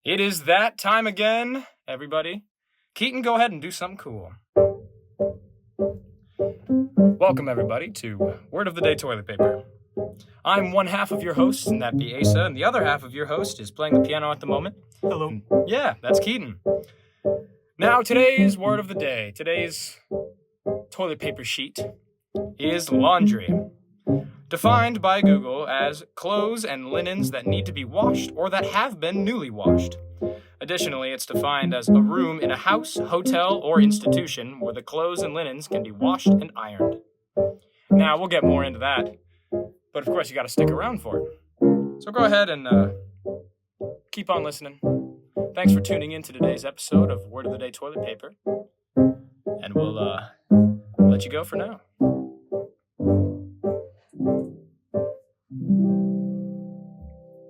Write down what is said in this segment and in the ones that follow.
It is that time again, everybody. Keaton, go ahead and do something cool. Welcome, everybody, to Word of the Day Toilet Paper. I'm one half of your host, and that be Asa, and the other half of your host is playing the piano at the moment. Hello. And yeah, that's Keaton. Now, today's Word of the Day, today's toilet paper sheet is laundry. Defined by Google as clothes and linens that need to be washed or that have been newly washed. Additionally, it's defined as a room in a house, hotel, or institution where the clothes and linens can be washed and ironed. Now, we'll get more into that, but of course you gotta stick around for it. So go ahead and keep on listening. Thanks for tuning in to today's episode of Word of the Day Toilet Paper, and we'll let you go for now.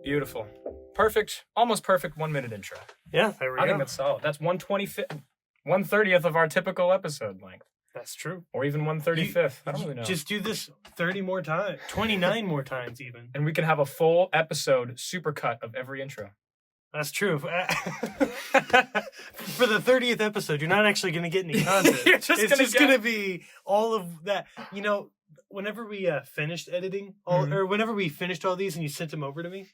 Beautiful. Perfect, almost perfect 1 minute intro. Yeah, there we go. I think that's solid. That's 1/30th of our typical episode length. That's true. Or even 1/35th. I don't really know. Just do this 30 more times. 29 more times even. And we can have a full episode supercut of every intro. That's true. For the 30th episode, you're not actually going to get any content. It's just going to be all of that. You know, whenever we finished editing, or whenever we finished all these and you sent them over to me,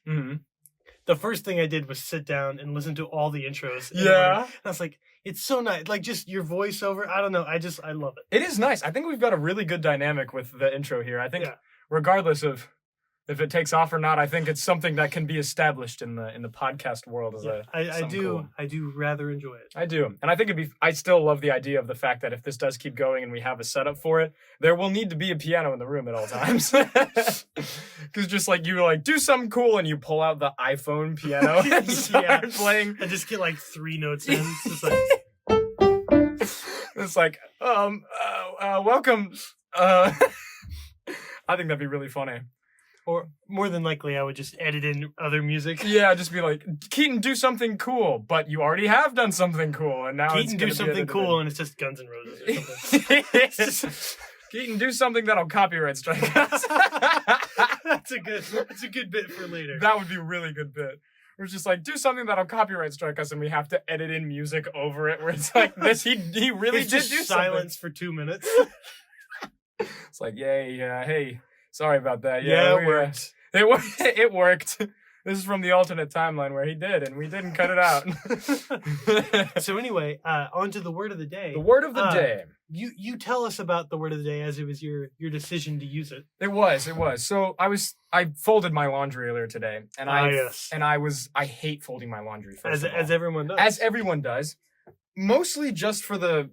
the first thing I did was sit down and listen to all the intros. Yeah. And I was like, it's so nice. Like, just your voiceover. I don't know. I love it. It is nice. I think we've got a really good dynamic with the intro here. I think regardless of if it takes off or not, I think it's something that can be established in the podcast world as I do cool. I do rather enjoy it. I do. And I think I still love the idea of the fact that if this does keep going and we have a setup for it, there will need to be a piano in the room at all times. Because just like you like, do something cool and you pull out the iPhone piano and start playing. I just get like 3 notes in. It's like, welcome. I think that'd be really funny. Or more than likely, I would just edit in other music. Yeah, just be like, Keaton, do something cool, but you already have done something cool, and now Keaton, do something cool, and it's just Guns N' Roses or something. Keaton, do something that'll copyright strike us. That's a good bit for later. That would be a really good bit. We're just like, do something that'll copyright strike us, and we have to edit in music over it, where it's like this. He really it's did just do silence something. for 2 minutes. It's like, yay, hey. Sorry about that. Yeah, it worked. It worked. This is from the alternate timeline where he did, and we didn't cut it out. So anyway, on to the word of the day. The word of the day. You tell us about the word of the day, as it was your decision to use it. It was. So I folded my laundry earlier today, and I hate folding my laundry as everyone does. As everyone does. Mostly just for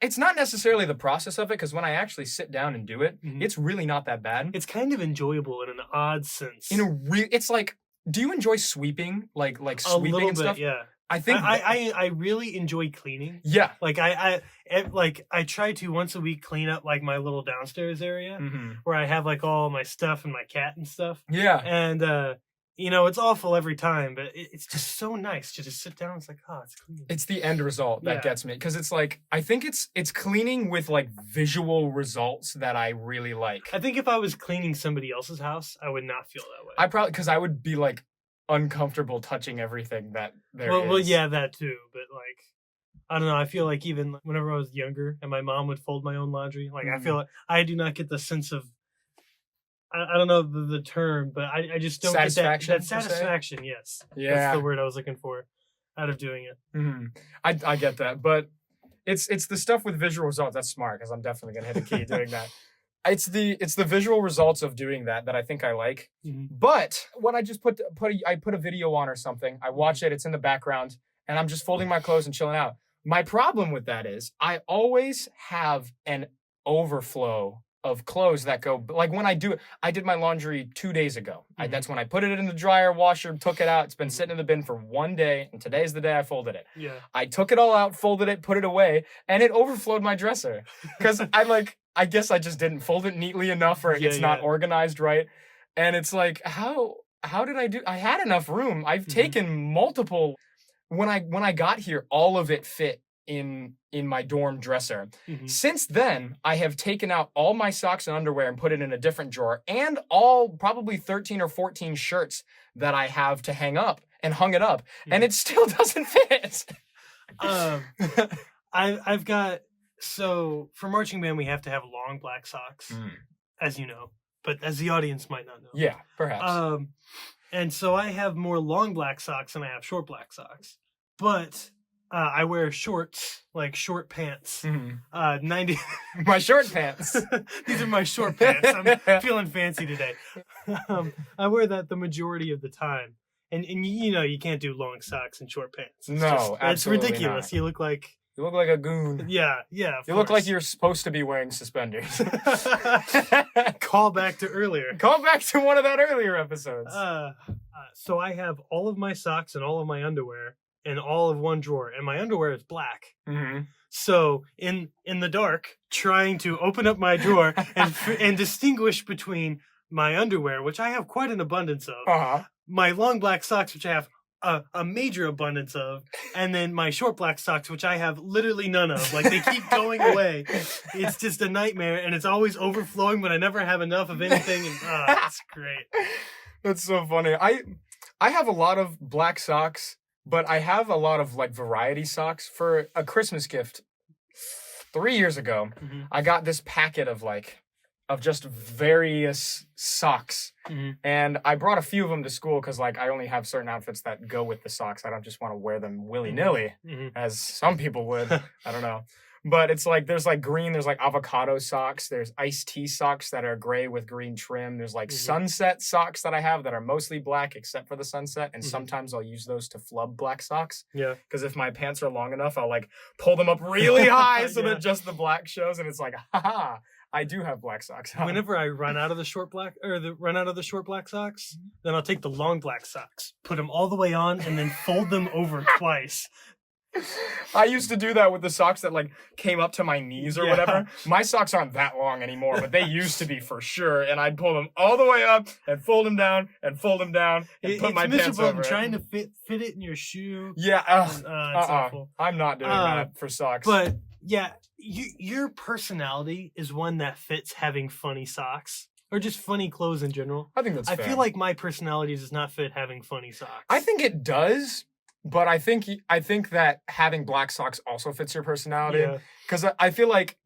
it's not necessarily the process of it, because when I actually sit down and do it, it's really not that bad. It's kind of enjoyable in an odd sense. It's like, do you enjoy sweeping, like sweeping and stuff? Yeah. I think I really enjoy cleaning. Yeah. Like I try to once a week clean up like my little downstairs area where I have like all my stuff and my cat and stuff. Yeah. And it's awful every time, but it's just so nice to just sit down. It's like, it's clean. It's the end result that gets me, because it's like, I think it's cleaning with like visual results that I really like. I think if I was cleaning somebody else's house, I would not feel that way. Because I would be like uncomfortable touching everything that there is. Well, yeah, that too. But like, I don't know. I feel like even whenever I was younger and my mom would fold my own laundry, like I feel like I do not get the sense of, I don't know the term, but I just don't get that satisfaction. Yes. Yeah. That's the word I was looking for out of doing it. I get that, but it's the stuff with visual results. That's smart, because I'm definitely going to hit a key doing that. It's the visual results of doing that I think I like. But when I just put a video on or something, I watch it, it's in the background, and I'm just folding my clothes and chilling out. My problem with that is I always have an overflow of clothes that go, like when I did my laundry 2 days ago. That's when I put it in the dryer, washer, took it out. It's been sitting in the bin for 1 day, and today's the day I folded it. Yeah. I took it all out, folded it, put it away, and it overflowed my dresser. Because I guess I just didn't fold it neatly enough, or it's not organized right. And it's like, how did I do? I had enough room. I've taken multiple, when I got here, all of it fit in my dorm dresser. Since then, I have taken out all my socks and underwear and put it in a different drawer, and all probably 13 or 14 shirts that I have to hang up and hung it up, and it still doesn't fit. I've got, so for marching band we have to have long black socks, as you know, but as the audience might not know. Yeah, perhaps. And so I have more long black socks than I have short black socks, but I wear shorts, like short pants. 90. My short pants. These are my short pants. I'm feeling fancy today. I wear that the majority of the time. And you know, you can't do long socks and short pants. No, absolutely it's ridiculous. not. You look like a goon. Yeah. You look like you're supposed to be wearing suspenders. Call back to earlier. Call back to one of that earlier episodes. So I have all of my socks and all of my underwear in all of one drawer, and my underwear is black. So in the dark, trying to open up my drawer and distinguish between my underwear, which I have quite an abundance of, my long black socks, which I have a major abundance of, and then my short black socks, which I have literally none of. Like, they keep going away. It's just a nightmare, and it's always overflowing, but I never have enough of anything. And it's great. That's so funny. I have a lot of black socks, but I have a lot of like variety socks. For a Christmas gift 3 years ago, I got this packet of just various socks. And I brought a few of them to school because like I only have certain outfits that go with the socks. I don't just want to wear them willy-nilly as some people would. I don't know. But it's like there's like green, there's like avocado socks, there's iced tea socks that are gray with green trim. There's like sunset socks that I have that are mostly black except for the sunset. And sometimes I'll use those to flub black socks. Yeah. Because if my pants are long enough, I'll like pull them up really high so that just the black shows, and it's like, haha, I do have black socks on. Whenever I run out of the short black socks, then I'll take the long black socks, put them all the way on, and then fold them over twice. I used to do that with the socks that like came up to my knees or whatever. My socks aren't that long anymore, but they used to be for sure. And I'd pull them all the way up and fold them down and fold them down and put my pants over it. Trying to fit it in your shoe. Yeah, it's awful. I'm not doing that for socks. But yeah, your personality is one that fits having funny socks. Or just funny clothes in general. I think that's fair. I feel like my personality does not fit having funny socks. I think it does. But I think that having black socks also fits your personality. Because I feel like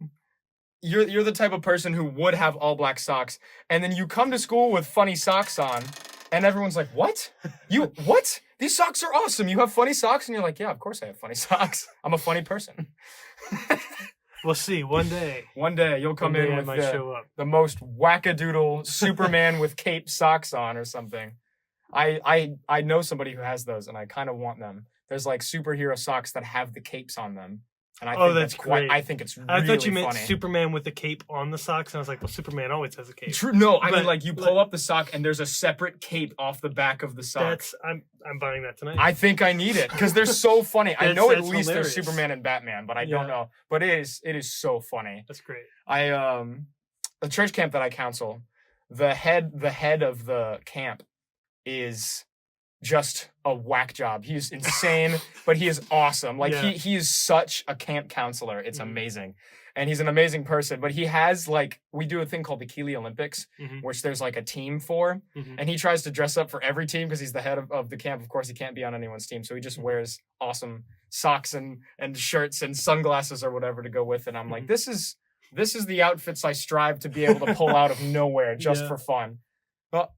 you're the type of person who would have all black socks, and then you come to school with funny socks on, and everyone's like, "What? What? These socks are awesome. You have funny socks?" And you're like, "Yeah, of course I have funny socks. I'm a funny person." We'll see. One day you'll come in with the most wackadoodle Superman with cape socks on or something. I know somebody who has those, and I kind of want them. There's like superhero socks that have the capes on them, and I think that's great. I think it's really funny. I thought you meant Superman with the cape on the socks, and I was like, well, Superman always has a cape. True. No, I mean like you pull up the sock, and there's a separate cape off the back of the sock. I'm buying that tonight. I think I need it because they're so funny. I know at least there's Superman and Batman, but I don't know. But it is so funny. That's great. The church camp that I counsel, the head of the camp is just a whack job. He's insane, but he is awesome. Like he is such a camp counselor. It's amazing. And he's an amazing person, but he has like, we do a thing called the Keeley Olympics, which there's like a team for, and he tries to dress up for every team because he's the head of the camp. Of course, he can't be on anyone's team. So he just wears awesome socks and shirts and sunglasses or whatever to go with it. And I'm like, this is the outfits I strive to be able to pull out of nowhere just for fun. Well,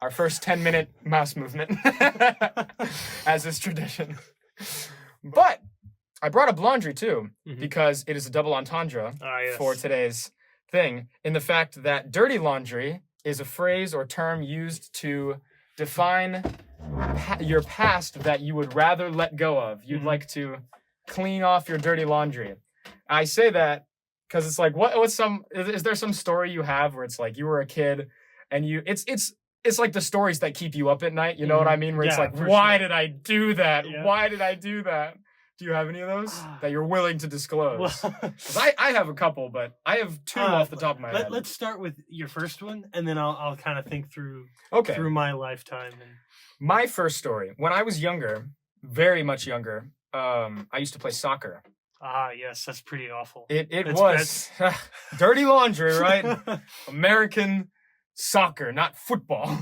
our first 10-minute mouse movement, as is tradition. But I brought up laundry too, because it is a double entendre for today's thing, in the fact that dirty laundry is a phrase or term used to define your past that you would rather let go of. You'd like to clean off your dirty laundry. I say that because it's like, is there some story you have where it's like you were a kid and it's like the stories that keep you up at night, you know what I mean? Where it's like, why did I do that? Yeah. Why did I do that? Do you have any of those that you're willing to disclose? Because I have a couple, but I have two off the top of my head. Let's start with your first one, and then I'll kind of think through my lifetime. My first story, when I was younger, very much younger, I used to play soccer. Yes, that's pretty awful. It was dirty laundry, right? American soccer, not football.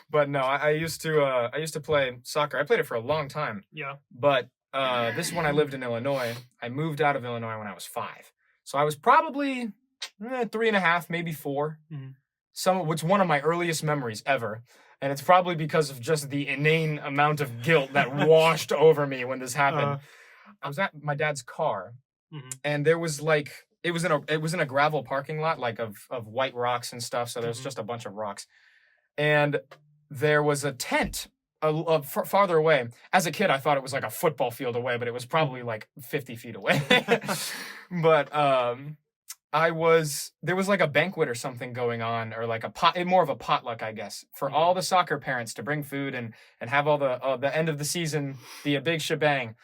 But no, I used to play soccer. I played it for a long time. Yeah. But this is when I lived in Illinois. I moved out of Illinois when I was 5. So I was probably 3.5, maybe 4. It's one of my earliest memories ever. And it's probably because of just the inane amount of guilt that washed over me when this happened. I was at my dad's car, and there was like it was in a gravel parking lot, like of white rocks and stuff. So there's just a bunch of rocks, and there was a tent farther away. As a kid, I thought it was like a football field away, but it was probably like 50 feet away. But there was like a banquet or something going on, or like more of a potluck, I guess, for all the soccer parents to bring food and have all the end of the season be a big shebang.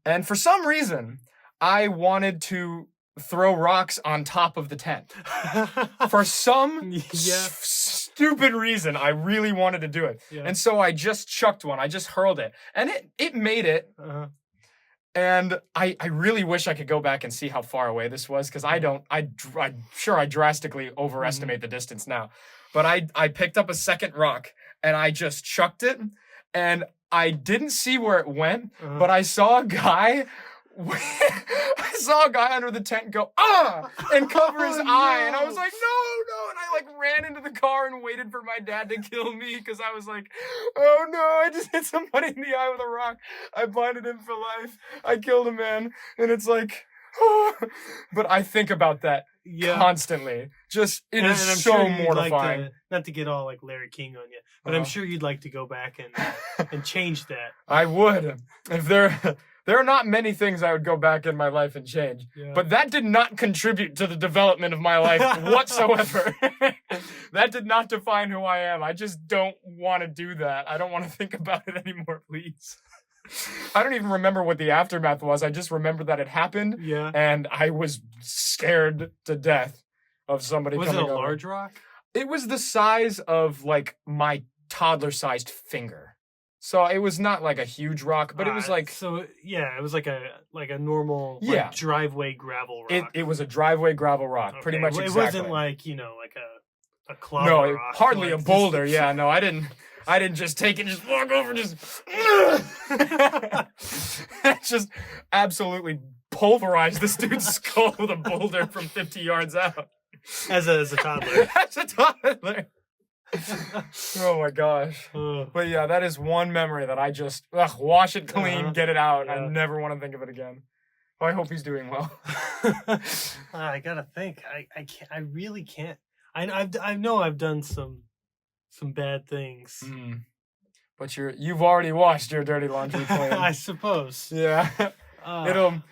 And for some reason, I wanted to throw rocks on top of the tent. For some stupid reason, I really wanted to do it. Yeah. And so I just chucked one. I just hurled it. And it made it. And I really wish I could go back and see how far away this was, because I'm sure I drastically overestimate the distance now. But I picked up a second rock and I just chucked it, and I didn't see where it went, but I saw a guy under the tent go, and cover his eye. And I was like, no. And I like ran into the car and waited for my dad to kill me, because I was like, oh no, I just hit somebody in the eye with a rock. I blinded him for life. I killed a man. And it's like, but I think about that constantly. Just, it is so sure mortifying. Like not to get all like Larry King on you, but I'm sure you'd like to go back and change that. I would. If there are not many things I would go back in my life and change, but that did not contribute to the development of my life whatsoever. That did not define who I am. I just don't want to do that. I don't want to think about it anymore, please. I don't even remember what the aftermath was. I just remember that it happened, and I was scared to death of somebody coming over. Was it a large rock? It was the size of, like, my toddler-sized finger. So it was not like a huge rock, but it was like... So, yeah, it was like a normal driveway gravel rock. It was a driveway gravel rock, pretty much exactly. It wasn't like, like a clod rock. No, hardly a boulder. Yeah, no, I didn't just take it and just walk over and just... just absolutely pulverized this dude's skull with a boulder from 50 yards out. As a toddler. As a toddler. Oh my gosh. But yeah, that is one memory that I just wash it clean, get it out. I never want to think of it again. Oh, I hope he's doing well. I gotta think. I can't. I really can't. I know I've done some bad things. But you've already washed your dirty laundry clean. I suppose. Yeah.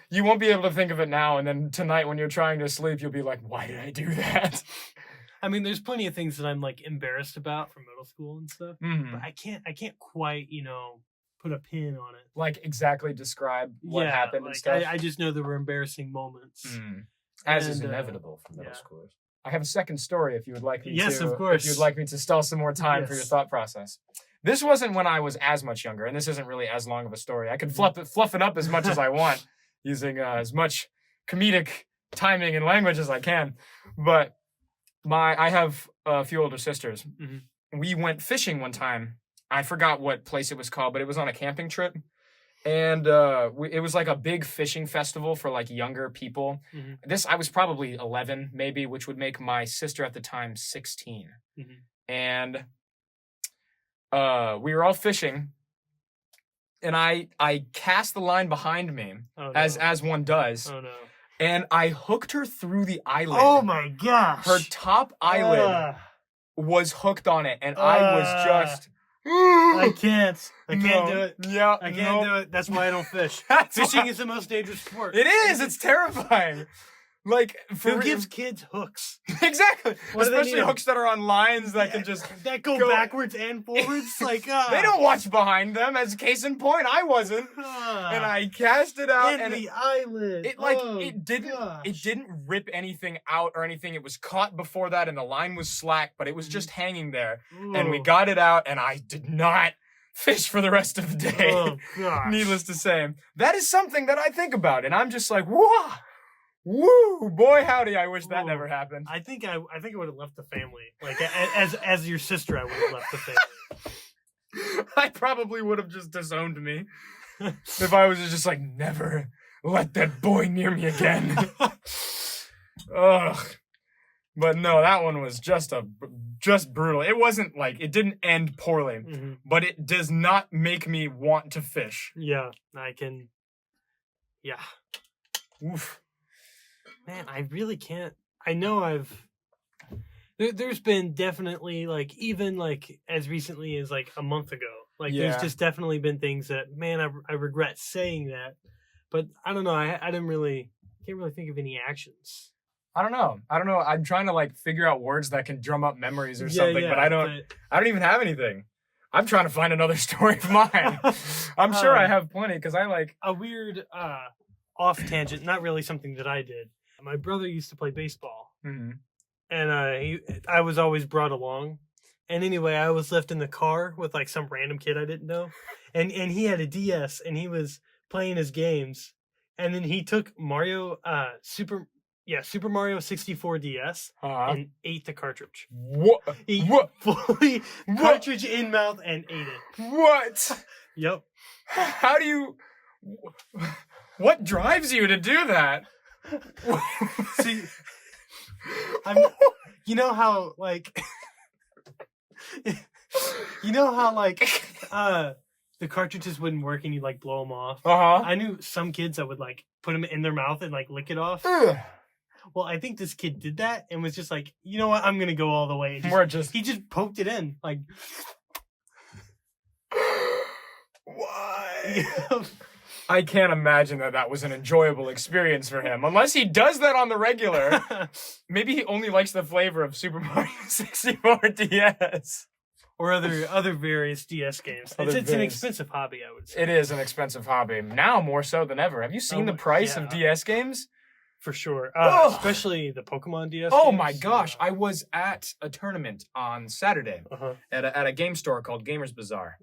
You won't be able to think of it now, and then tonight when you're trying to sleep, you'll be like, why did I do that? I mean, there's plenty of things that I'm like embarrassed about from middle school and stuff, but I can't quite, put a pin on it. Like exactly describe what happened and stuff. I just know there were embarrassing moments. As is inevitable for middle schoolers. I have a second story if you would like me to. Yes, of course. If you'd like me to stall some more time for your thought process. This wasn't when I was as much younger, and this isn't really as long of a story. I can fluff it up as much as I want, using as much comedic timing and language as I can. But I have a few older sisters. We went fishing one time. I forgot what place it was called, but it was on a camping trip. And it was like a big fishing festival for like younger people. I was probably 11 maybe, which would make my sister at the time 16. And we were all fishing, and I cast the line behind me, as one does. Oh no. And I hooked her through the eyelid. Oh my gosh. Her top eyelid was hooked on it, and I was just... I can't do it. Yeah, I can't do it. That's why I don't fish. Fishing is the most dangerous sport. It is. It's terrifying. Like, who gives kids hooks? Exactly. Especially hooks that are on lines that can just go backwards and forwards. Like they don't watch behind them. As case in point, I wasn't. And I cast it out, and the eyelid. It didn't rip anything out or anything. It was caught before that, and the line was slack, but it was just hanging there. And we got it out, and I did not fish for the rest of the day. Oh gosh. Needless to say, that is something that I think about, and I'm just like, whoa. Woo! Boy, howdy! I wish that Ooh. never happened. I think I would have left the family. Like as your sister, I would have left the family. I probably would have just disowned me if I was just like, never let that boy near me again. Ugh. But no, that one was just brutal. It wasn't like, it didn't end poorly, Mhm. but it does not make me want to fish. Yeah, I can. Yeah, Oof. man, I really can't. I know there's been definitely like even like as recently as like a month ago. Like Yeah. there's just definitely been things that man I regret saying that, but I don't know. I can't really think of any actions. I don't know. I'm trying to like figure out words that can drum up memories or something, but I don't even have anything. I'm trying to find another story of mine. I'm sure I have plenty because I like a weird off tangent. Not really something that I did. My brother used to play baseball, and I was always brought along. And anyway, I was left in the car with like some random kid I didn't know, and he had a DS and he was playing his games, and then he took Super Mario 64 DS and ate the cartridge. What? He fully cartridge in mouth and ate it. What? Yep. How do you? What drives you to do that? See, you know how like, the cartridges wouldn't work and you like blow them off. I knew some kids that would like put them in their mouth and like lick it off. Well, I think this kid did that and was just like, you know what, I'm gonna go all the way. He just poked it in like. Why? I can't imagine that was an enjoyable experience for him. Unless he does that on the regular. Maybe he only likes the flavor of Super Mario 64 DS. Or other various DS games. It's an expensive hobby, I would say. It is an expensive hobby. Now more so than ever. Have you seen the price of DS games? For sure. Especially the Pokemon DS Oh games. my gosh. I was at a tournament on Saturday at a game store called Gamers Bazaar.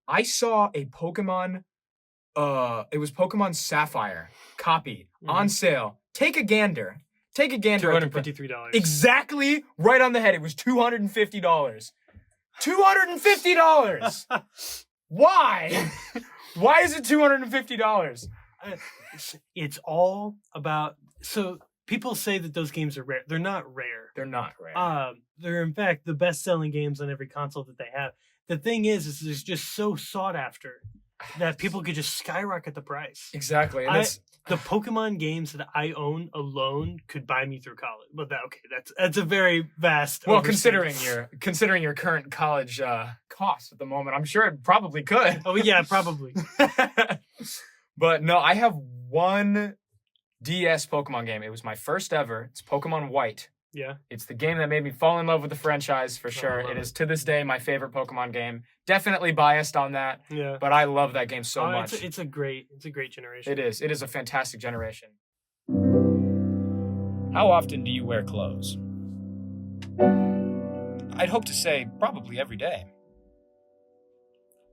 I saw a Pokemon, it was Pokemon Sapphire copy on sale. Take a gander. $253. Exactly right on the head. It was $250. $250! Why? Why is it $250? It's all about... So people say that those games are rare. They're not rare. They're not rare. They're, in fact, the best-selling games on every console that they have. The thing is there's just so sought after that people could just skyrocket the price. Exactly. And the Pokemon games that I own alone could buy me through college. But that's a very vast. Well, considering your current college costs at the moment, I'm sure it probably could. Oh yeah, probably. But no, I have one DS Pokemon game. It was my first ever. It's Pokemon White. Yeah. It's the game that made me fall in love with the franchise for sure. It is to this day my favorite Pokemon game. Definitely biased on that. Yeah. But I love that game so much. It's a great generation. It is. It is a fantastic generation. How often do you wear clothes? I'd hope to say probably every day.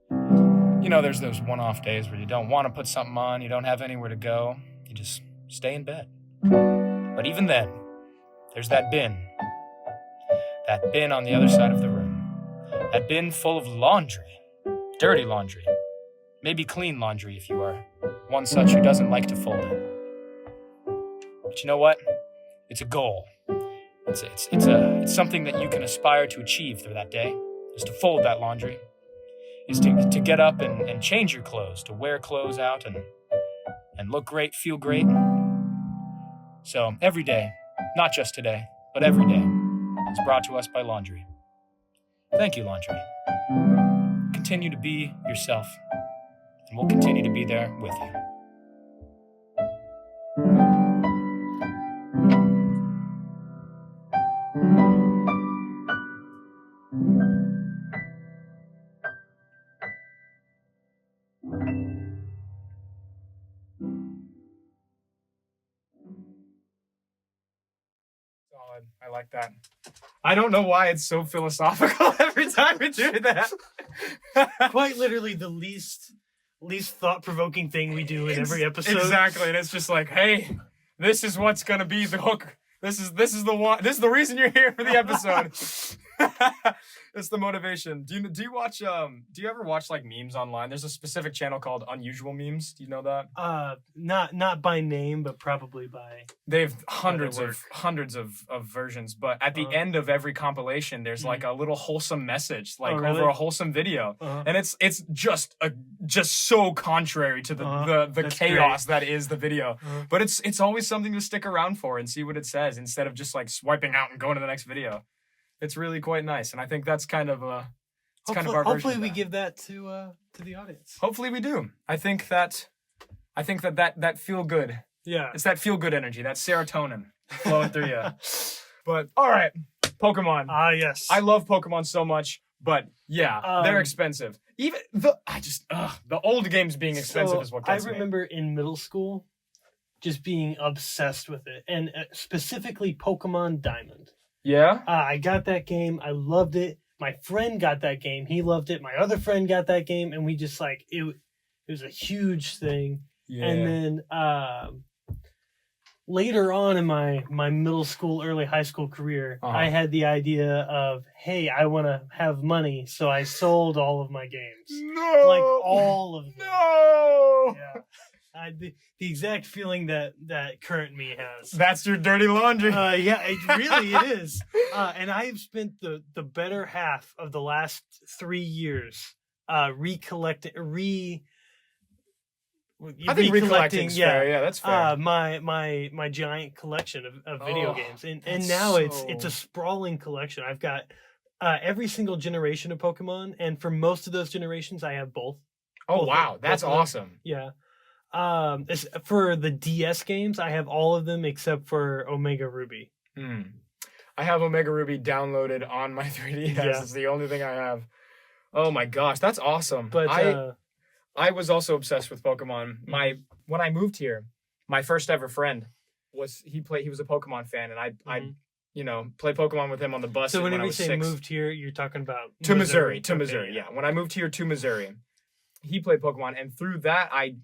You know, there's those one-off days where you don't want to put something on, you don't have anywhere to go, you just stay in bed. But even then, there's that bin. That bin on the other side of the room. That bin full of laundry. Dirty laundry. Maybe clean laundry if you are one such who doesn't like to fold it. But you know what? It's a goal. It's something that you can aspire to achieve through that day. Is to fold that laundry. Is to get up and change your clothes. To wear clothes out and look great, feel great. So every day, not just today, but every day, is brought to us by laundry. Thank you, laundry. Continue to be yourself, and we'll continue to be there with you. Solid. I like that. I don't know why it's so philosophical every time we do that. Quite literally the least least thought-provoking thing we do in every episode. Exactly, and it's just like, hey, this is what's gonna be the hook. This is the reason you're here for the episode. It's the motivation. Do you watch do you ever watch like memes online? There's a specific channel called Unusual Memes. Do you know that? Not by name, but probably by. They have hundreds of versions, but at the end of every compilation, there's like a little wholesome message, like over a wholesome video, and it's just so contrary to the chaos that is the video. But it's always something to stick around for and see what it says instead of just like swiping out and going to the next video. It's really quite nice, and I think that's kind of our version. Hopefully, we give that to the audience. Hopefully, we do. I think that feel good. Yeah, it's that feel good energy, that serotonin flowing through you. But all right, Pokemon. Yes, I love Pokemon so much, but yeah, they're expensive. Even the old games being expensive is what gets me. I remember in middle school, just being obsessed with it, and specifically Pokemon Diamond. Yeah? I got that game. I loved it. My friend got that game. He loved it. My other friend got that game. And we just like, it was a huge thing. Yeah. And then later on in my middle school, early high school career, I had the idea of, hey, I want to have money. So I sold all of my games. No! Like all of them. No! Yeah. The exact feeling that current me has. That's your dirty laundry. Yeah, it is. And I have spent the better half of the last 3 years recollecting. I think recollecting's fair. Yeah, that's fair. My giant collection of video games, and now it's a sprawling collection. I've got every single generation of Pokemon, and for most of those generations, I have both. Oh wow, that's awesome. Yeah. For the DS games, I have all of them except for Omega Ruby. I have Omega Ruby downloaded on my 3DS. Yeah. It's the only thing I have. Oh my gosh, that's awesome. But I was also obsessed with Pokemon. When I moved here, my first ever friend he was a Pokemon fan, and I play Pokemon with him on the bus. So whenever you say moved here, you're talking about Missouri. To Missouri, yeah. When I moved here to Missouri, he played Pokemon, and through that, I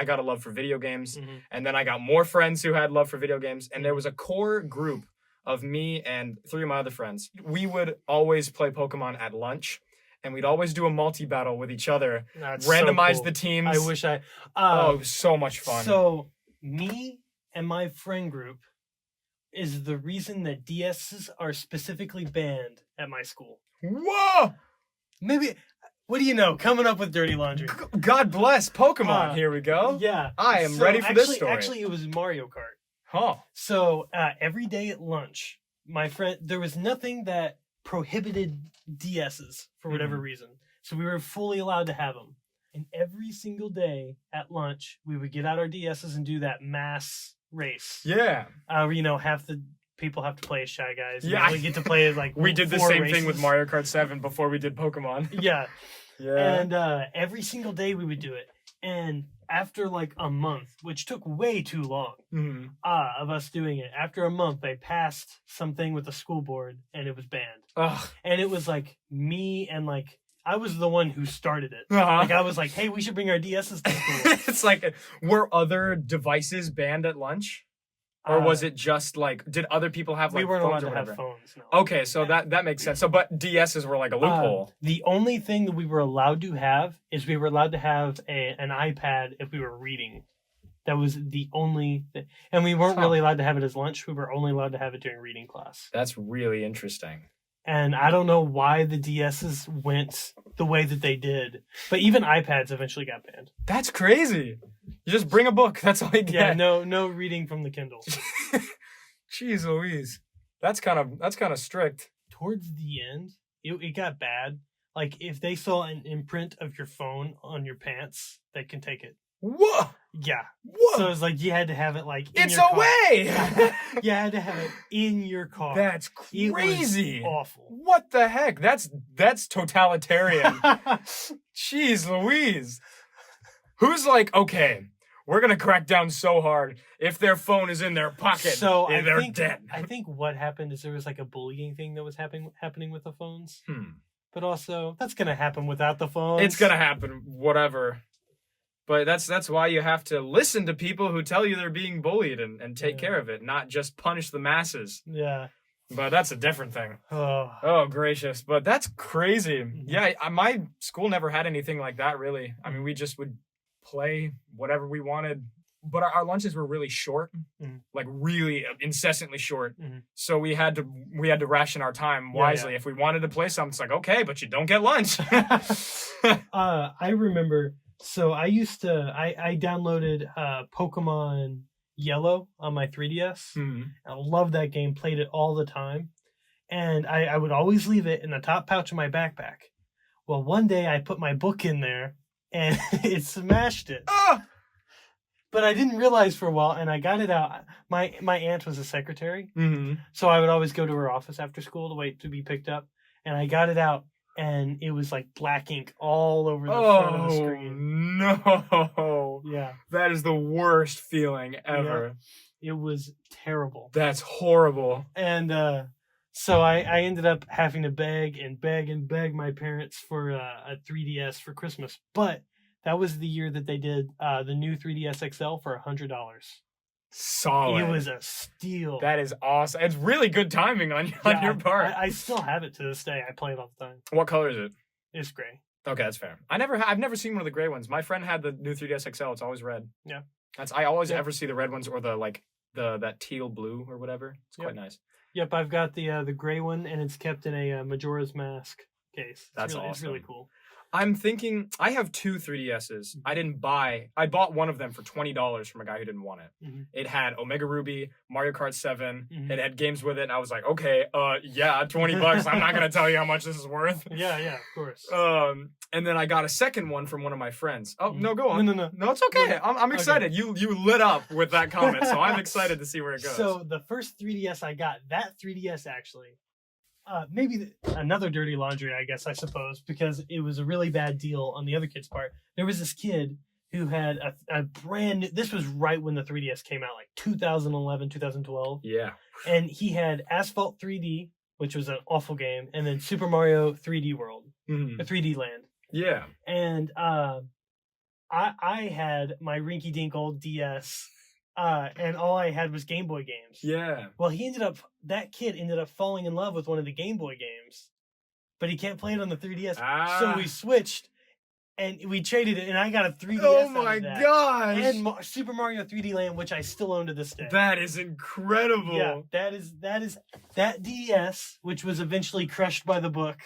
got a love for video games, and then I got more friends who had love for video games, and there was a core group of me and 3 of my other friends. We would always play Pokemon at lunch, and we'd always do a multi-battle with each other, randomize the teams. I wish I... it was so much fun. So, me and my friend group is the reason that DSs are specifically banned at my school. Whoa! Maybe... What do you know? Coming up with dirty laundry. God bless Pokemon. Here we go. Yeah. I am ready for this story. Actually, it was Mario Kart. Huh. So every day at lunch, there was nothing that prohibited DSs for whatever reason. So we were fully allowed to have them. And every single day at lunch, we would get out our DSs and do that mass race. Yeah. Where, half the people have to play as Shy Guys. Yeah. We get to play as we did the same thing with Mario Kart 7 before we did Pokemon. Yeah. Yeah. And every single day we would do it. And after like a month, which took way too long of us doing it, after a month, they passed something with the school board and it was banned. Ugh. And it was like me and like, I was the one who started it. Like I was like, hey, we should bring our DSs to school. It's like, were other devices banned at lunch? Or was it just like, did other people have like we weren't phones allowed or to whatever? have phones. No. Okay, so that makes sense. So, but DSs were like a loophole. The only thing that we were allowed to have is we were allowed to have an iPad if we were reading. That was the only thing. And we weren't really allowed to have it as lunch. We were only allowed to have it during reading class. That's really interesting. And I don't know why the DSs went the way that they did. But even iPads eventually got banned. That's crazy. You just bring a book. That's all you get. Yeah, no reading from the Kindle. Jeez Louise. That's kind of strict. Towards the end, it got bad. Like, if they saw an imprint of your phone on your pants, they can take it. Whoa! Yeah. Whoa! So it's like you had to have it like in it's your away! car. You had to have it in your car. That's crazy. It was awful. What the heck? That's totalitarian. Jeez Louise. Who's like, okay, we're going to crack down so hard. If their phone is in their pocket, so they're dead. I think what happened is there was like a bullying thing that was happening with the phones. But also, that's going to happen without the phones. It's going to happen, whatever. But that's why you have to listen to people who tell you they're being bullied and take Yeah. care of it, not just punish the masses. Yeah. But that's a different thing. Oh. Oh, gracious. But that's crazy. Mhm. Yeah, my school never had anything like that, really. I mean, we just would play whatever we wanted. But our lunches were really short, Mhm. like really incessantly short. Mhm. So we had to ration our time wisely. yeah. If we wanted to play something, it's like, okay, but you don't get lunch. I remember. So I used to. I downloaded Pokemon Yellow on my 3DS. Hmm. I loved that game. Played it all the time, and I would always leave it in the top pouch of my backpack. Well, one day I put my book in there, and it smashed it. Ah! But I didn't realize for a while, and I got it out. My aunt was a secretary, Mhm. so I would always go to her office after school to wait to be picked up. And I got it out, and it was like black ink all over the front of the Oh, screen. no. Yeah, That is the worst feeling ever. it was terrible. That's horrible. And so I ended up having to beg and beg and beg my parents for a 3DS for Christmas. But that was the year that they did the new 3DS XL for $100. Solid. It was a steal. That is awesome. It's really good timing on Yeah, your part. I still have it to this day. I play it all the time. What color is it? It's great. Okay, that's fair. I've never seen one of the gray ones. My friend had the new 3DS XL. It's always red. Yeah. I always Yeah. ever see the red ones or that teal blue or whatever. It's quite nice. Yep, I've got the gray one, and it's kept in a Majora's Mask case. That's It's really awesome. cool. I'm thinking I have two 3DSs. I bought one of them for $20 from a guy who didn't want it. Mhm. It had Omega Ruby, Mario Kart 7. Mhm. It had games with it, and I was like, okay, yeah, $20. I'm not gonna tell you how much this is worth. Yeah, of course. And then I got a second one from one of my friends. Oh, no, go on. No. No, it's okay. No. I'm excited. You lit up with that comment, so I'm excited to see where it goes. So the first 3DS I got, that 3DS actually, maybe another dirty laundry, I guess, I suppose, because it was a really bad deal on the other kid's part. There was this kid who had a brand new, this was right when the 3DS came out, like 2011, 2012. yeah. And he had Asphalt 3D, which was an awful game, and then Super Mario 3D World, Mhm. 3D Land. Yeah. And I had my rinky dink old DS, and all I had was Game Boy games. Yeah. Well, that kid ended up falling in love with one of the Game Boy games, but he can't play it on the 3DS. So we switched, and we traded it, and I got a 3DS. Oh out my of that. gosh. And Super Mario 3D Land, which I still own to this day. That is incredible. Yeah, that DS, which was eventually crushed by the book.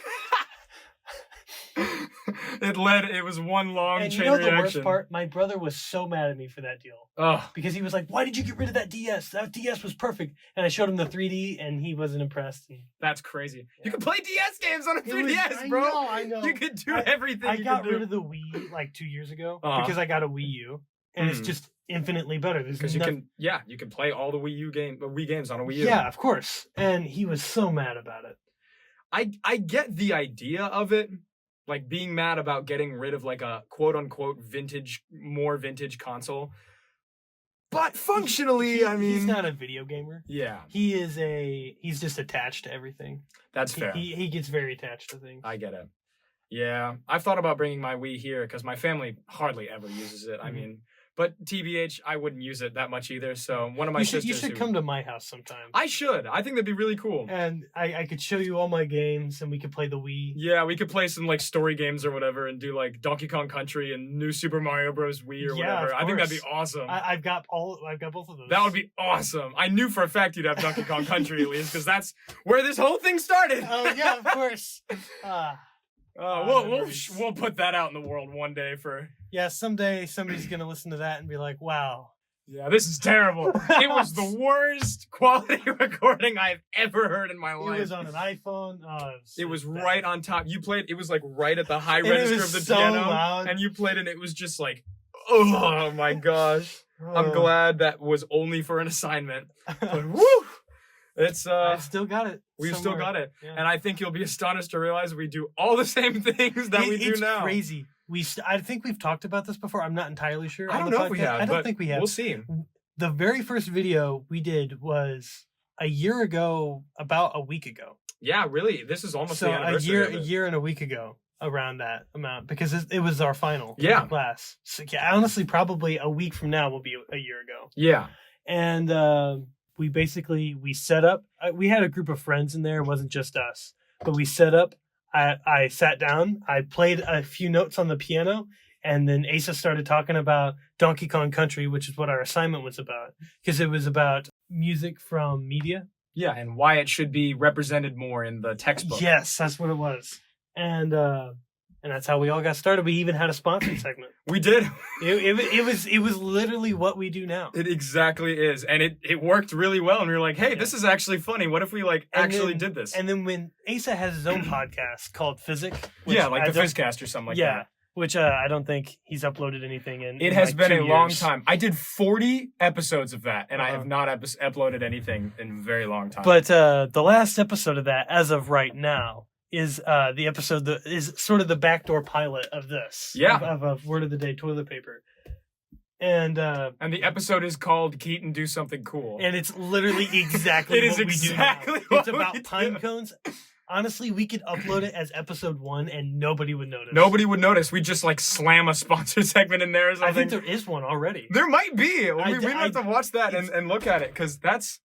It was one long And chain you know reaction. the worst part? My brother was so mad at me for that deal. Oh, Because he was like, why did you get rid of that DS? That DS was perfect. And I showed him the 3D, and he wasn't impressed. And that's crazy. Yeah. You can play DS games on a It was- 3DS, bro. I know. You could do I- everything I you got can do. rid of the Wii like 2 years ago Uh-huh. because I got a Wii U, and it's Hmm. just infinitely better. Because you can play all the Wii games on a Wii U. Yeah, of course. And he was so mad about it. I get the idea of it, like being mad about getting rid of like a quote unquote more vintage console. But functionally, I mean, he's not a video gamer. yeah, He's just attached to everything. that's fair. He gets very attached to things. I get it. Yeah, I've thought about bringing my Wii here because my family hardly ever uses it. I Mhm. mean, but TBH, I wouldn't use it that much either. So one of my you sisters. should come to my house sometime. I should. I think that'd be really cool. And I could show you all my games, and we could play the Wii. Yeah, we could play some like story games or whatever, and do like Donkey Kong Country and New Super Mario Bros. Wii or Yeah, whatever. of I think that'd be course. awesome. I've got both of those. That would be awesome. I knew for a fact you'd have Donkey Kong Country at least, because that's where this whole thing started. Oh yeah, of course. Memories. We'll put that out in the world one day for. Yeah, someday somebody's gonna listen to that and be like, "Wow, Yeah, this is terrible. It was the worst quality recording I've ever heard in my life. it was on an iPhone." Oh, It was bad. right on top. You played. It was like right at the high And it register was of the so piano, loud. and you played, and it was just like, oh my gosh. I'm Oh. glad that was only for an assignment. But woo, it's I still got it. we've still somewhere. got it, Yeah. and I think you'll be astonished to realize we do all the same things that we do it's now. Crazy. I think we've talked about this before. I'm not entirely sure. I on don't the know if we podcast. have. I don't but think we have. We'll see. The very first video we did was a year ago, about a week ago. Yeah, really. This is almost So the a anniversary. year, of it. a year and a week ago. around that amount because it was our final class. So yeah, honestly, probably a week from now will be a year ago. Yeah. And we set up. We had a group of friends in there. It wasn't just us, but we set up. I sat down. I played a few notes on the piano, and then Asa started talking about Donkey Kong Country, which is what our assignment was about, because it was about music from media. Yeah, and why it should be represented more in the textbook. Yes, that's what it was. And that's how we all got started. We even had a sponsored segment. We did. It was literally what we do now. It exactly is. And it worked really well. And we were like, hey, this is actually funny. What if we did this? And then when Asa has his own podcast called Physic. Yeah, like the Fizzcast or something like that. Yeah, which I don't think he's uploaded anything in. It has been a long time. I did 40 episodes of that, and I have not uploaded anything in a very long time. But the last episode of that, as of right now, is the episode that is sort of the backdoor pilot of this. Yeah. Of Word of the Day toilet paper. And the episode is called Keaton Do Something Cool. And it's literally exactly what we do now. It's about pine cones. Honestly, we could upload it as episode 1 and nobody would notice. Nobody would notice. We just slam a sponsor segment in there or something. I think there is one already. There might be. We have to watch that and look at it because that's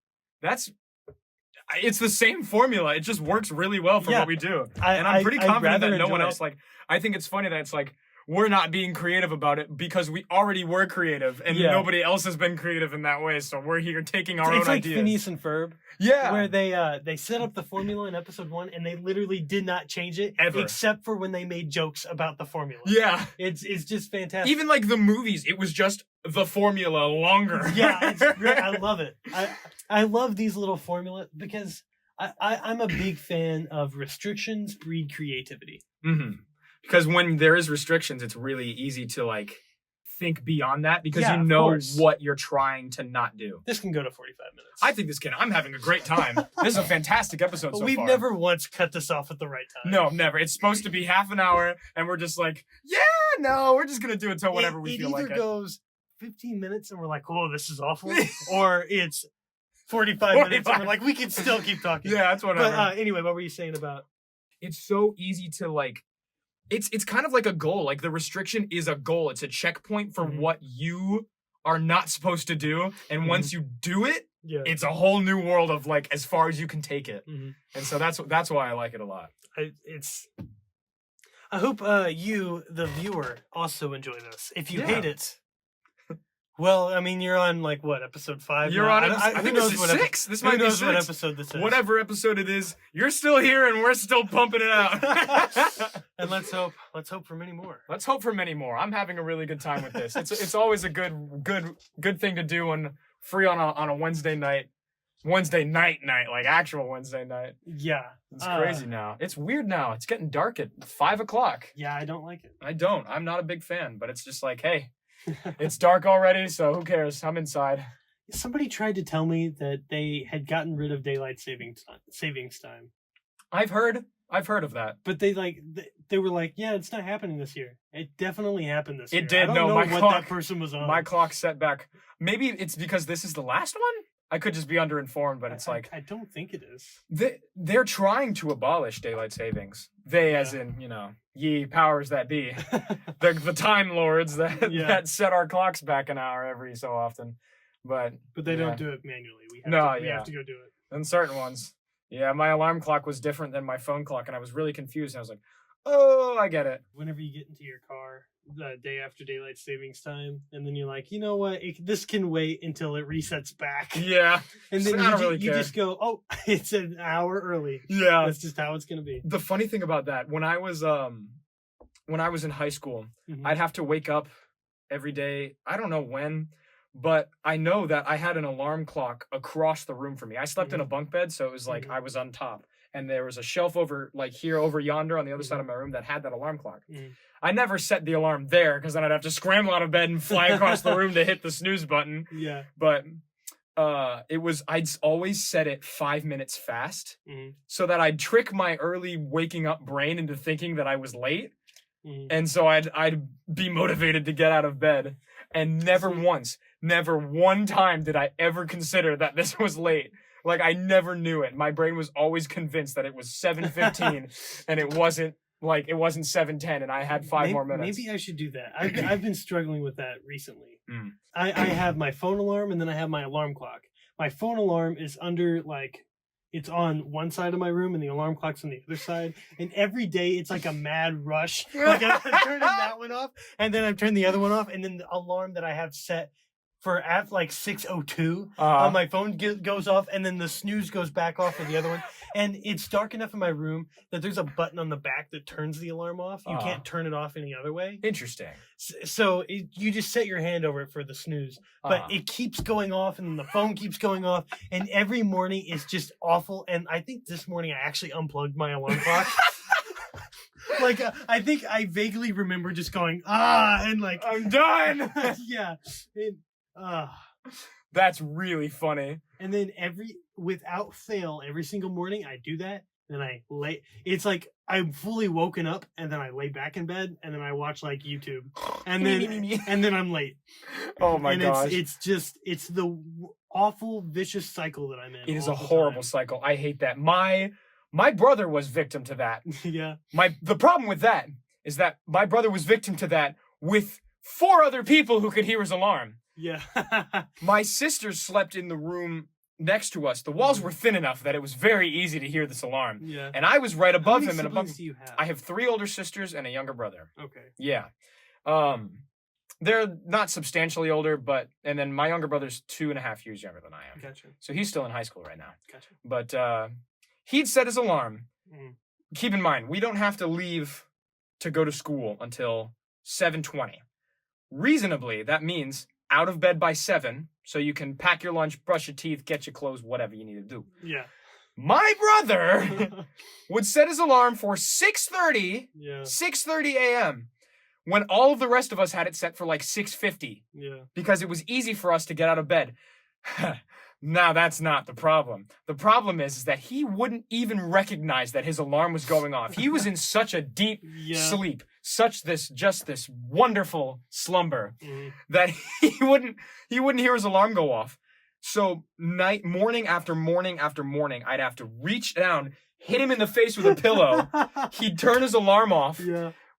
it's the same formula. It just works really well for what we do. And I'm pretty confident that no one else I think it's funny that it's like we're not being creative about it because we already were creative and nobody else has been creative in that way. So we're here taking our own ideas. It's like Phineas and Ferb. Yeah. Where they set up the formula in episode 1 and they literally did not change it ever. Except for when they made jokes about the formula. Yeah. It's just fantastic. Even like the movies, it was just the formula longer. Yeah, it's great. I love it. I love these little formulas because I'm a big fan of restrictions breed creativity. Mm-hmm. Because when there is restrictions, it's really easy to think beyond that because you know what you're trying to not do. This can go to 45 minutes. I think I'm having a great time. This is a fantastic episode so far. We've never once cut this off at the right time. No, never. It's supposed to be half an hour and we're just like, we're just going to do it till whenever we feel like it. It either goes 15 minutes and we're like, oh, this is awful. Or it's 45 minutes and we're like, we can still keep talking. Yeah, that's whatever. But anyway, what were you saying about? It's so easy to It's kind of like a goal. Like the restriction is a goal. It's a checkpoint for what you are not supposed to do. And once you do it, it's a whole new world of as far as you can take it. Mm-hmm. And so that's why I like it a lot. I hope you, the viewer, also enjoy this. If you hate it, well, I mean, you're on episode 5? You're now. on. I think this is 6. This might be 6. What episode this is? Whatever episode it is, you're still here and we're still pumping it out. And let's hope for many more. Let's hope for many more. I'm having a really good time with this. It's always a good thing to do when free on a Wednesday night. Wednesday night, like actual Wednesday night. Yeah. It's crazy now. It's weird now. It's getting dark at 5:00. Yeah, I don't like it. I don't. I'm not a big fan, but it's just hey. It's dark already, so who cares? I'm inside. Somebody tried to tell me that they had gotten rid of daylight savings time. I've heard of that. But they were like, yeah, it's not happening this year. It definitely happened this year. It did. I don't know my what clock, that person was on. My clock set back. Maybe it's because this is the last one? I could just be underinformed, but it's I don't think it is. They're trying to abolish daylight savings. They, as in, ye powers that be. the Time Lords that set our clocks back an hour every so often. But they don't do it manually. We have to go do it. And certain ones. Yeah, my alarm clock was different than my phone clock, and I was really confused. I was like, oh, I get it. Whenever you get into your car the day after daylight savings time, and then you're like, you know what, this can wait until it resets back. Yeah. And then you just go, oh, it's an hour early. Yeah. That's just how it's going to be. The funny thing about that, when I was in high school, I'd have to wake up every day. I don't know when, but I know that I had an alarm clock across the room from me. I slept in a bunk bed, so it was I was on top. And there was a shelf over yonder on the other side of my room that had that alarm clock. I never set the alarm there because then I'd have to scramble out of bed and fly across the room to hit the snooze button. Yeah. But I'd always set it 5 minutes fast so that I'd trick my early waking up brain into thinking that I was late. And so I'd be motivated to get out of bed. And never one time did I ever consider that this was late. I never knew it. My brain was always convinced that it was 7:15 and it wasn't like it wasn't 7:10 and I had five more minutes. Maybe I should do that. I've been struggling with that recently. Mm. I have my phone alarm and then I have my alarm clock. My phone alarm is under it's on one side of my room and the alarm clock's on the other side. And every day it's like a mad rush. Like I'm turning that one off and then I'm turning the other one off. And then the alarm that I have set for at like 6:02 on my phone goes off and then the snooze goes back off for the other one. And it's dark enough in my room that there's a button on the back that turns the alarm off. You can't turn it off any other way. Interesting. So you just set your hand over it for the snooze. But it keeps going off and the phone keeps going off. And every morning it's just awful. And I think this morning I actually unplugged my alarm clock. I think I vaguely remember just going, and like, I'm done. Yeah. That's really funny. And then without fail, every single morning I do that. Then I lay. It's like I'm fully woken up, and then I lay back in bed, and then I watch like YouTube, and then I'm late. Oh my gosh! It's the awful vicious cycle that I'm in. It is a horrible cycle. I hate that. My brother was victim to that. Yeah. The problem with that is that my brother was victim to that with 4 other people who could hear his alarm. Yeah. My sister slept in the room next to us. The walls were thin enough that it was very easy to hear this alarm. Yeah. And I was right above him. How many siblings do you have? I have 3 older sisters and a younger brother. Okay. Yeah. They're not substantially older, and then my younger brother's 2.5 years younger than I am. Gotcha. So he's still in high school right now. Gotcha. But he'd set his alarm. Mm. Keep in mind, we don't have to leave to go to school until 7:20. Reasonably, that means out of bed by 7, so you can pack your lunch, brush your teeth, get your clothes, whatever you need to do. Yeah. My brother would set his alarm for 6:30, 6:30 a.m. when all of the rest of us had it set for like 6:50. Yeah. Because it was easy for us to get out of bed. Now that's not the problem. The problem is that he wouldn't even recognize that his alarm was going off. He was in such a deep sleep, just this wonderful slumber that he wouldn't hear his alarm go off. So morning after morning after morning, I'd have to reach down, hit him in the face with a pillow. He'd turn his alarm off,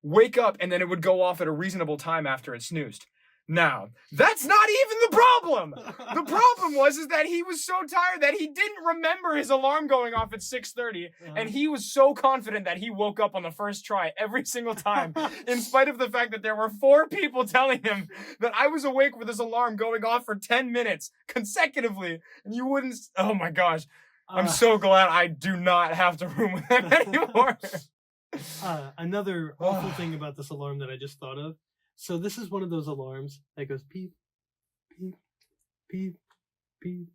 wake up, and then it would go off at a reasonable time after it snoozed. Now, that's not even the problem. The problem was that he was so tired that he didn't remember his alarm going off at 6:30, and he was so confident that he woke up on the first try every single time, in spite of the fact that there were 4 people telling him that I was awake with his alarm going off for 10 minutes consecutively, and you wouldn't. Oh my gosh. I'm so glad I do not have to room with him anymore. Another awful thing about this alarm that I just thought of. So this is one of those alarms that goes beep, beep, beep, beep,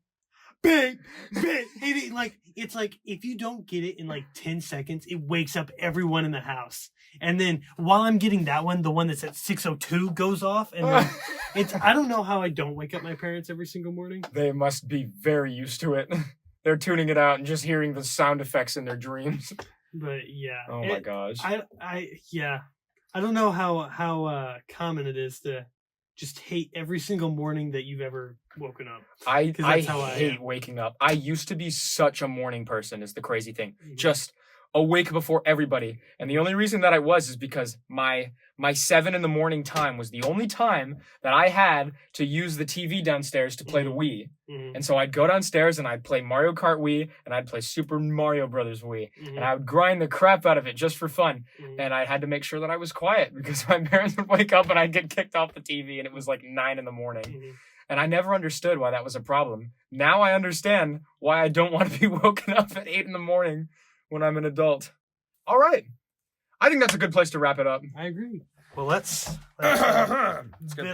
beep, beep. It's like if you don't get it in like 10 seconds, it wakes up everyone in the house. And then while I'm getting that one, the one that's at 6:02 goes off, and I don't know how I don't wake up my parents every single morning. They must be very used to it. They're tuning it out and just hearing the sound effects in their dreams. But yeah. Oh my gosh. I don't know how common it is to just hate every single morning that you've ever woken up. I hate waking up. I used to be such a morning person, is the crazy thing. Mm-hmm. Just awake before everybody. And the only reason that I was is because my 7 in the morning time was the only time that I had to use the TV downstairs to play the Wii. Mm-hmm. And so I'd go downstairs and I'd play Mario Kart Wii and I'd play Super Mario Brothers Wii. Mm-hmm. And I would grind the crap out of it just for fun. Mm-hmm. And I had to make sure that I was quiet because my parents would wake up and I'd get kicked off the TV and it was like 9 in the morning. Mm-hmm. And I never understood why that was a problem. Now I understand why I don't want to be woken up at 8 in the morning when I'm an adult. All right. I think that's a good place to wrap it up. I agree. Well, let's bid a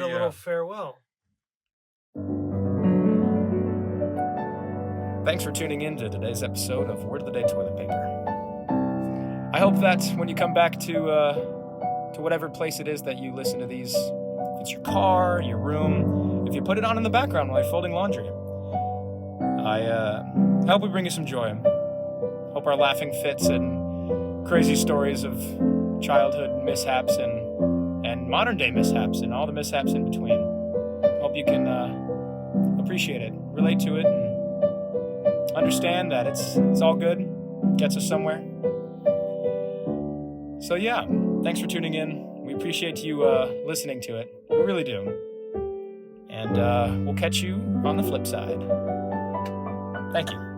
little farewell. Thanks for tuning in to today's episode of Word of the Day Toilet Paper. I hope that when you come back to whatever place it is that you listen to these, if it's your car, your room, if you put it on in the background while you're folding laundry, I hope we bring you some joy. Hope our laughing fits and crazy stories of childhood mishaps and modern day mishaps and all the mishaps in between. Hope you can appreciate it, relate to it, and understand that it's all good, gets us somewhere. So yeah, thanks for tuning in. We appreciate you listening to it. We really do. And we'll catch you on the flip side. Thank you.